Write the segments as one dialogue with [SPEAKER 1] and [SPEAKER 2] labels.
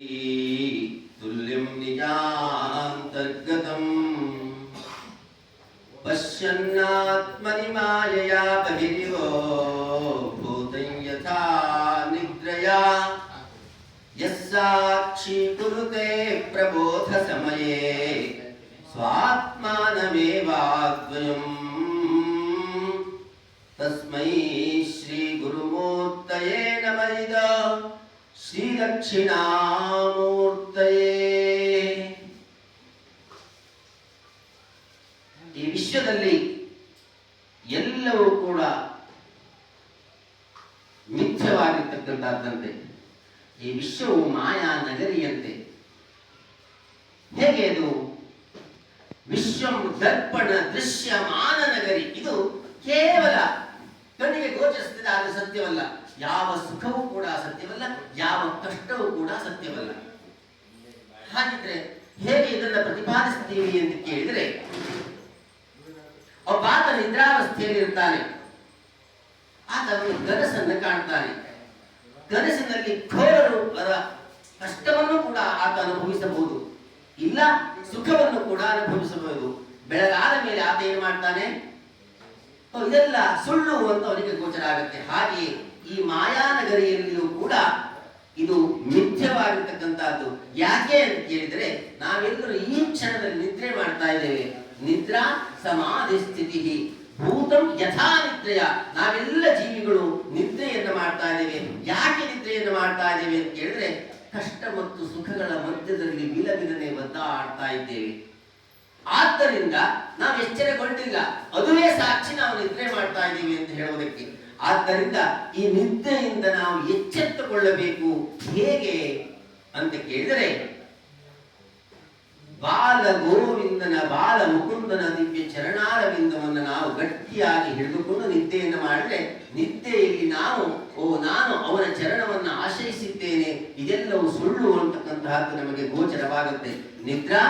[SPEAKER 1] तुल्यं निजान्तर्गतं पश्यन्नात्मनि मायया बहिरिवो भूतं यथा निद्रया यस्साक्षी कुरुते प्रबोधसमये स्वात्मानमेवाद्वयम् तस्मै श्रीगुरुमूर्तये नमः ಶ್ರೀ ದಕ್ಷಿಣಾಮೂರ್ತಯೇ. ಈ ವಿಶ್ವದಲ್ಲಿ ಎಲ್ಲವೂ ಕೂಡ ಮಿಥ್ಯವಾಗಿರ್ತಕ್ಕಂಥದ್ದಂತೆ. ಈ ವಿಶ್ವವು ಮಾಯಾ ನಗರಿಯಂತೆ. ಹೇಗೆ ಅದು? ವಿಶ್ವಂ ದರ್ಪಣ ದೃಶ್ಯಮಾನ ನಗರಿ. ಇದು ಕೇವಲ ಕಣ್ಣಿಗೆ ಗೋಚರಿಸುತ್ತದೆ, ಆದರೆ ಸತ್ಯವಲ್ಲ. ಯಾವ ಸುಖವೂ ಕೂಡ ಸತ್ಯವಲ್ಲ, ಯಾವ ಕಷ್ಟವೂ ಕೂಡ ಸತ್ಯವಲ್ಲ. ಹಾಗಿದ್ರೆ ಹೇಗೆ ಇದನ್ನ ಪ್ರತಿಪಾದಿಸ್ತೀವಿ ಅಂತ ಕೇಳಿದರೆ, ಒಬ್ಬಾತ ನಿದ್ರಾವಸ್ಥೆಯಲ್ಲಿ ಇರ್ತಾನೆ. ಆತ ಒಂದು ಕನಸನ್ನು ಕಾಣ್ತಾನೆ. ಕನಸಿನಲ್ಲಿ ಘೋರರು ಕಷ್ಟವನ್ನು ಕೂಡ ಆತ ಅನುಭವಿಸಬಹುದು, ಇಲ್ಲ ಸುಖವನ್ನು ಕೂಡ ಅನುಭವಿಸಬಹುದು. ಬೆಳಗಾದ ಮೇಲೆ ಆತ ಏನು ಮಾಡ್ತಾನೆ? ಇದೆಲ್ಲ ಸುಳ್ಳು ಅಂತ ಅವನಿಗೆ ಗೋಚರ ಆಗುತ್ತೆ. ಹಾಗೆಯೇ ಈ ಮಾಯಾನಗರಿಯಲ್ಲಿಯೂ ಕೂಡ ಇದು ಮಿಥ್ಯವಾಗಿರ್ತಕ್ಕಂಥದ್ದು. ಯಾಕೆ ಅಂತ ಕೇಳಿದರೆ, ನಾವೆಲ್ಲರೂ ಈ ಕ್ಷಣದಲ್ಲಿ ನಿದ್ರೆ ಮಾಡ್ತಾ ಇದ್ದೇವೆ. ನಿದ್ರಾ ಸಮಾಧಿ ಸ್ಥಿತಿ ಭೂತಂ ಯಥಾ ನಿದ್ರೆಯ. ನಾವೆಲ್ಲ ಜೀವಿಗಳು ನಿದ್ರೆಯನ್ನು ಮಾಡ್ತಾ ಇದ್ದೇವೆ. ಯಾಕೆ ನಿದ್ರೆಯನ್ನು ಮಾಡ್ತಾ ಇದ್ದೇವೆ ಅಂತ ಕೇಳಿದ್ರೆ, ಕಷ್ಟ ಮತ್ತು ಸುಖಗಳ ಮಧ್ಯದಲ್ಲಿ ವಿಲವಿಲನೆ ಒದ್ದಾಡ್ತಾ ಇದ್ದೇವೆ. ಆದ್ದರಿಂದ ನಾವು ಎಚ್ಚರಗೊಂಡಿಲ್ಲ, ಅದುವೇ ಸಾಕ್ಷಿ ನಾವು ನಿದ್ರೆ ಮಾಡ್ತಾ ಇದ್ದೀವಿ ಅಂತ ಹೇಳುವುದಕ್ಕೆ. ಆದ್ದರಿಂದ ಈ ನಿದ್ರೆಯಿಂದ ನಾವು ಎಚ್ಚೆತ್ತುಕೊಳ್ಳಬೇಕು. ಹೇಗೆ ಅಂತ ಕೇಳಿದರೆ, ಬಾಲ ಗೋವಿಂದನ ಬಾಲ ಮುಕುಂದನ ದಿವ್ಯ ಚರಣಾರವಿಂದವನ್ನು ನಾವು ಗಟ್ಟಿಯಾಗಿ ಹಿಡಿದುಕೊಂಡು ನಿದ್ದೆಯನ್ನು ಮಾಡಿದ್ರೆ, ನಿದ್ದೆಯಲ್ಲಿ ನಾನು ಅವನ ಚರಣವನ್ನು ಆಶ್ರಯಿಸಿದ್ದೇನೆ, ಇದೆಲ್ಲವೂ ಸುಳ್ಳು ಅಂತಕ್ಕಂತಹದ್ದು ನಮಗೆ ಗೋಚರವಾಗುತ್ತೆ. ನಿದ್ರಾ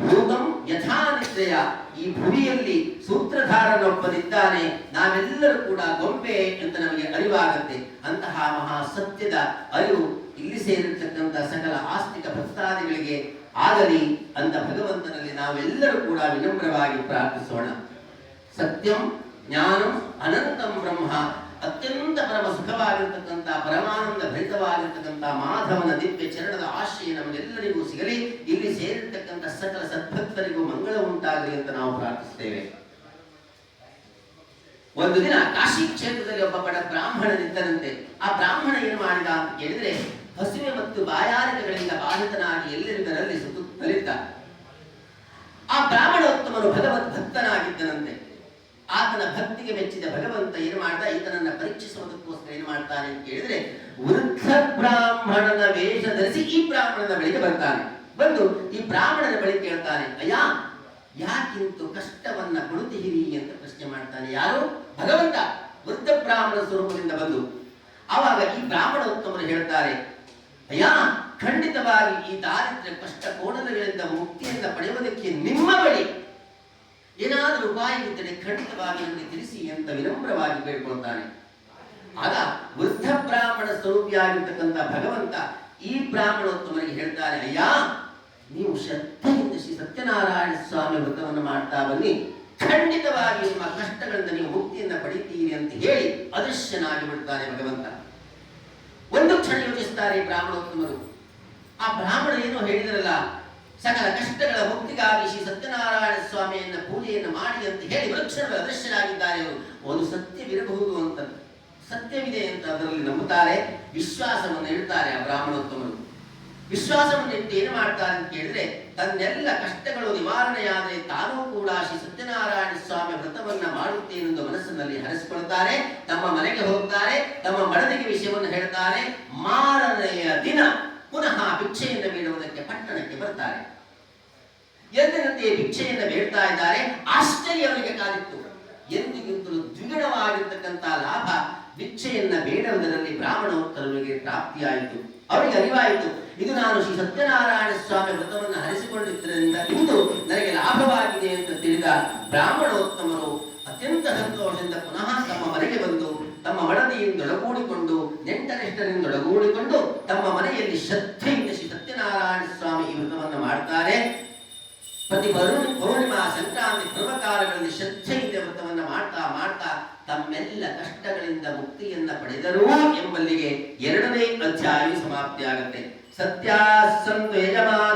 [SPEAKER 1] ಭೂತಂ ಯಥಾ ನಿದ್ರೆಯ. ಈ ಭೂಮಿಯಲ್ಲಿ ಸೂತ್ರಧಾರನೊಬ್ಬನಿದ್ದಾನೆ, ನಾವೆಲ್ಲರೂ ಕೂಡ ಗೊಂಬೆ ಅಂತ ನಮಗೆ ಅರಿವಾಗುತ್ತೆ. ಅಂತಹ ಮಹಾ ಸತ್ಯದ ಅರಿವು ಇಲ್ಲಿ ಸೇರಿರ್ತಕ್ಕಂಥ ಸಕಲ ಆಸ್ತಿಕ ಭಕ್ತಾದಿಗಳಿಗೆ ಆಗಲಿ ಅಂತ ಭಗವಂತನಲ್ಲಿ ನಾವೆಲ್ಲರೂ ಕೂಡ ವಿನಮ್ರವಾಗಿ ಪ್ರಾರ್ಥಿಸೋಣ. ಸತ್ಯಂ ಜ್ಞಾನಂ ಅನಂತಂ ಬ್ರಹ್ಮ. ಅತ್ಯಂತ ಪರಮ ಸುಖವಾಗಿರ್ತಕ್ಕಂಥ ಪರಮಾನಂದ ಭರಿತವಾಗಿರ್ತಕ್ಕಂಥ ಮಾಧವನ ದಿವ್ಯ ಚರಣದ ಆಶ್ರಯ ನಮಗೆಲ್ಲರಿಗೂ ಸಿಗಲಿ. ಇಲ್ಲಿ ಸೇರಿರ್ತಕ್ಕಂಥ ಸಕಲ ಸದ್ಭಕ್ತರಿಗೂ ಮಂಗಳ ಉಂಟಾಗಲಿ ಅಂತ ನಾವು ಪ್ರಾರ್ಥಿಸ್ತೇವೆ. ಒಂದು ದಿನ ಕಾಶಿ ಕ್ಷೇತ್ರದಲ್ಲಿ ಒಬ್ಬ ಬಡ ಬ್ರಾಹ್ಮಣನಿದ್ದನಂತೆ. ಆ ಬ್ರಾಹ್ಮಣ ಏನು ಮಾಡಿದ ಅಂತ ಕೇಳಿದ್ರೆ, ಹಸಿವೆ ಮತ್ತು ಬಾಯಾರಿಕೆಗಳಿಂದ ಬಾಧಿತನಾಗಿ ಎಲ್ಲರಿಂದರಲ್ಲಿ ಸುತ್ತಲಿದ್ದ. ಆ ಬ್ರಾಹ್ಮಣೋತ್ತಮನು ಭಗವದ್ ಭಕ್ತನಾಗಿದ್ದನಂತೆ. ಆತನ ಭಕ್ತಿಗೆ ಮೆಚ್ಚಿದ ಭಗವಂತ ಏನು ಮಾಡ್ದ? ಈತನನ್ನ ಪರೀಕ್ಷಿಸುವುದಕ್ಕೋಸ್ಕರ ಏನು ಮಾಡ್ತಾನೆ ಅಂತ ಕೇಳಿದ್ರೆ, ವೃದ್ಧ ಬ್ರಾಹ್ಮಣನ ವೇಷ ಧರಿಸಿ ಈ ಬ್ರಾಹ್ಮಣನ ಬಳಿಗೆ ಬರ್ತಾನೆ. ಬಂದು ಈ ಬ್ರಾಹ್ಮಣನ ಬಳಿ ಕೇಳ್ತಾನೆ, ಅಯ್ಯ ಯಾಕಿಂತೂ ಕಷ್ಟವನ್ನ ಕೊಡುತ್ತೀರಿ ಅಂತ ಪ್ರಶ್ನೆ ಮಾಡ್ತಾನೆ. ಯಾರು? ಭಗವಂತ ವೃದ್ಧ ಬ್ರಾಹ್ಮಣ ಸ್ವರೂಪದಿಂದ ಬಂದು. ಆವಾಗ ಈ ಬ್ರಾಹ್ಮಣ ಉತ್ತಮರು ಹೇಳ್ತಾರೆ, ಅಯ್ಯ ಖಂಡಿತವಾಗಿ ಈ ದಾರಿದ್ರ್ಯ ಕಷ್ಟ ಕೋಣಲಗಳಿಂದ ಮುಕ್ತಿಯಿಂದ ಪಡೆಯುವುದಕ್ಕೆ ನಿಮ್ಮ ಬಳಿ ಏನಾದರೂ ಉಪಾಯವಿದ್ದರೆ ಖಂಡಿತವಾಗಿ ನನಗೆ ತಿಳಿಸಿ ಅಂತ ವಿನಮ್ರವಾಗಿ ಬೇಡ್ಕೊಳ್ತಾನೆ. ಆಗ ವೃದ್ಧ ಬ್ರಾಹ್ಮಣ ಸ್ವರೂಪಿಯಾಗಿರ್ತಕ್ಕಂಥ ಭಗವಂತ ಈ ಬ್ರಾಹ್ಮಣೋತ್ತಮರಿಗೆ ಹೇಳ್ತಾರೆ, ಅಯ್ಯ ನೀವು ಶ್ರದ್ಧೆಯಿಂದ ಶ್ರೀ ಸತ್ಯನಾರಾಯಣ ಸ್ವಾಮಿ ವ್ರತವನ್ನು ಮಾಡ್ತಾ ಬನ್ನಿ, ಖಂಡಿತವಾಗಿ ನಿಮ್ಮ ಕಷ್ಟಗಳಿಂದ ನೀವು ಮುಕ್ತಿಯಿಂದ ಪಡಿತೀರಿ ಅಂತ ಹೇಳಿ ಅದೃಶ್ಯನಾಗಿ ಬಿಡ್ತಾನೆ ಭಗವಂತ. ಒಂದು ಕ್ಷಣ ಯೋಚಿಸ್ತಾರೆ ಬ್ರಾಹ್ಮಣೋತ್ತಮರು. ಆ ಬ್ರಾಹ್ಮಣ ಏನು ಹೇಳಿದ್ರಲ್ಲ, ಸಕಲ ಕಷ್ಟಗಳ ಮುಕ್ತಿಗಾಗಿ ಶ್ರೀ ಸತ್ಯನಾರಾಯಣ ಸ್ವಾಮಿಯನ್ನ ಪೂಜೆಯನ್ನು ಮಾಡಿ ಅಂತ ಹೇಳಿ ವೃಕ್ಷಗಳ ಅದೃಶ್ಯರಾಗಿದ್ದಾರೆ. ಅವರು ಒಂದು ಸತ್ಯವಿರಬಹುದು ಅಂತ, ಸತ್ಯವಿದೆ ಅಂತ ಅದರಲ್ಲಿ ನಂಬುತ್ತಾರೆ, ವಿಶ್ವಾಸವನ್ನು ಇಡ್ತಾರೆ. ಆ ಬ್ರಾಹ್ಮಣೋತ್ತಮರು ವಿಶ್ವಾಸವನ್ನು ಇಟ್ಟು ಏನು ಮಾಡ್ತಾರೆ ಅಂತ ಕೇಳಿದ್ರೆ, ತನ್ನೆಲ್ಲ ಕಷ್ಟಗಳು ನಿವಾರಣೆಯಾದರೆ ತಾನೂ ಕೂಡ ಶ್ರೀ ಸತ್ಯನಾರಾಯಣ ಸ್ವಾಮಿ ವ್ರತವನ್ನ ಮಾಡುತ್ತೇನೆಂದು ಮನಸ್ಸಿನಲ್ಲಿ ಹರಿಸಿಕೊಳ್ತಾರೆ. ತಮ್ಮ ಮನೆಗೆ ಹೋಗ್ತಾರೆ, ತಮ್ಮ ಮಡದಿಗೆ ವಿಷಯವನ್ನು ಹೇಳ್ತಾರೆ. ಮಾರನೆಯ ದಿನ ಪುನಃ ಭಿಕ್ಷೆಯನ್ನು ಬೇಡುವುದಕ್ಕೆ ಪಟ್ಟಣಕ್ಕೆ ಬರ್ತಾರೆ. ಎಂದಿನಂತೆ ಭಿಕ್ಷೆಯನ್ನು ಬೇಡ್ತಾ ಇದ್ದಾರೆ. ಆಶ್ಚರ್ಯ ಅವರಿಗೆ ಕಾದಿತ್ತು. ಎಂದಿಗಿಂತಲೂ ದ್ವಿಗುಣವಾಗಿರ್ತಕ್ಕಂಥ ಲಾಭ ಭಿಕ್ಷೆಯನ್ನ ಬೇಡುವುದರಲ್ಲಿ ಬ್ರಾಹ್ಮಣೋತ್ತರರಿಗೆ ಪ್ರಾಪ್ತಿಯಾಯಿತು. ಅವರಿಗೆ ಅರಿವಾಯಿತು, ಇದು ನಾನು ಶ್ರೀ ಸತ್ಯನಾರಾಯಣ ಸ್ವಾಮಿ ವ್ರತವನ್ನು ಹರಿಸಿಕೊಂಡಿದ್ದರಿಂದ ಇಂದು ನನಗೆ ಲಾಭವಾಗಿದೆ ಅಂತ ತಿಳಿದ ಬ್ರಾಹ್ಮಣೋತ್ತಮರು ಅತ್ಯಂತ ಸಂತೋಷದಿಂದ ಪುನಃ ತಮ್ಮ ಮನೆಗೆ ಬಂದು ತಮ್ಮ ಮಡದಿಯಿಂದೊಳಗೂಡಿಕೊಂಡು ನೆಂಟರಿಷ್ಟರಿಂದೊಳಗೂಡಿಕೊಂಡು ತಮ್ಮ ಮನೆಯಲ್ಲಿ ಶ್ರದ್ಧೆಯಿಂದ ಶ್ರೀ ಮಾಡ್ತಾರೆ. ಪ್ರತಿ ಪೌರ್ಣಿಮಾ ಸಂಕ್ರಾಂತಿ ಪರ್ವಕಾಲಗಳಲ್ಲಿ ಶ್ರದ್ಧೆಯಿಂದ ವ್ರತವನ್ನು ಮಾಡ್ತಾ ಮಾಡ್ತಾ ತಮ್ಮೆಲ್ಲ ಕಷ್ಟಗಳಿಂದ ಮುಕ್ತಿಯನ್ನ ಪಡೆದರು ಎಂಬಲ್ಲಿಗೆ 2ನೇ ಅಧ್ಯಾಯ ಸಮಾಪ್ತಿಯಾಗುತ್ತೆ. ಸತ್ಯಾಸಂತು ಯಜಮಾನ